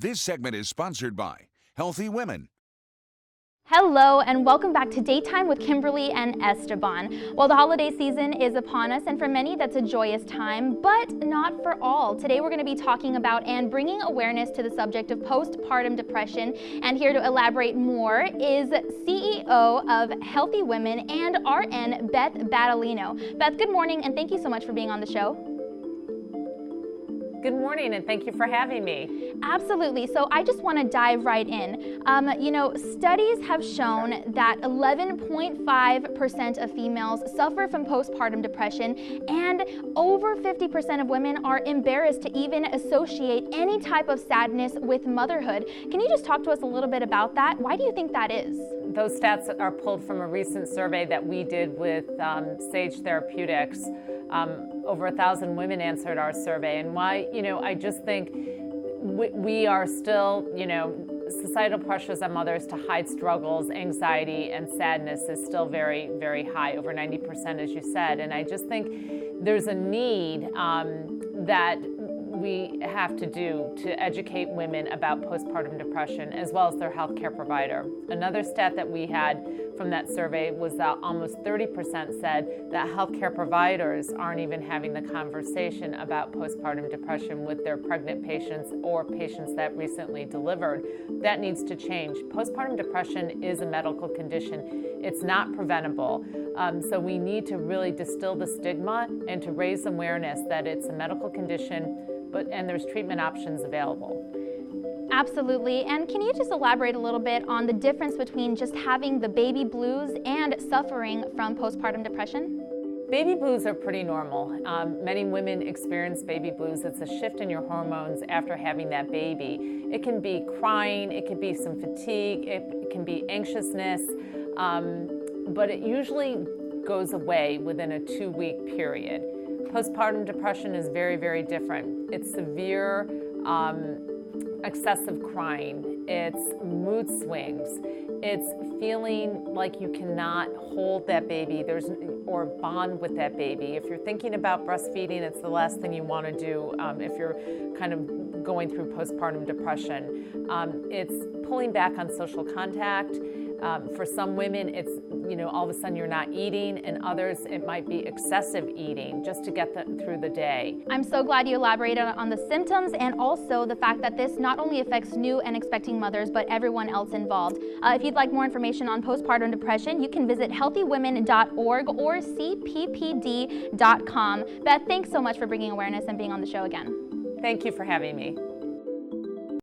This segment is sponsored by Healthy Women. Hello and welcome back to Daytime with Kimberly and Esteban. Well, the holiday season is upon us, and for many that's a joyous time, but not for all. Today we're going to be talking about and bringing awareness to the subject of postpartum depression, and here to elaborate more is CEO of Healthy Women and RN Beth Battolino. Beth, good morning and thank you so much for being on the show. Good morning, and thank you for having me. Absolutely. So I just want to dive right in. Studies have shown that 11.5% of females suffer from postpartum depression, and over 50% of women are embarrassed to even associate any type of sadness with motherhood. Can you just talk to us a little bit about that? Why do you think that is? Those stats are pulled from a recent survey that we did with Sage Therapeutics. Over 1,000 women answered our survey, and why, I just think we are still, societal pressures on mothers to hide struggles, anxiety, and sadness is still very, very high, over 90%, as you said. And I just think there's a need that we have to do to educate women about postpartum depression as well as their healthcare provider. Another stat that we had from that survey was that almost 30% said that healthcare providers aren't even having the conversation about postpartum depression with their pregnant patients or patients that recently delivered. That needs to change. Postpartum depression is a medical condition. It's not preventable. So we need to really distill the stigma and to raise awareness that it's a medical condition, and there's treatment options available. Absolutely. And can you just elaborate a little bit on the difference between just having the baby blues and suffering from postpartum depression? Baby blues are pretty normal. Many women experience baby blues. It's a shift in your hormones after having that baby. It can be crying, it can be some fatigue, it can be anxiousness, but it usually goes away within a 2-week period. Postpartum depression is very, very different. It's severe, excessive crying. It's mood swings. It's feeling like you cannot hold that baby or bond with that baby. If you're thinking about breastfeeding, it's the last thing you want to do if you're kind of going through postpartum depression. It's pulling back on social contact. For some women, it's, all of a sudden you're not eating, and others, it might be excessive eating just to get through the day. I'm so glad you elaborated on the symptoms and also the fact that this not only affects new and expecting mothers, but everyone else involved. If you'd like more information on postpartum depression, you can visit healthywomen.org or cppd.com. Beth, thanks so much for bringing awareness and being on the show again. Thank you for having me.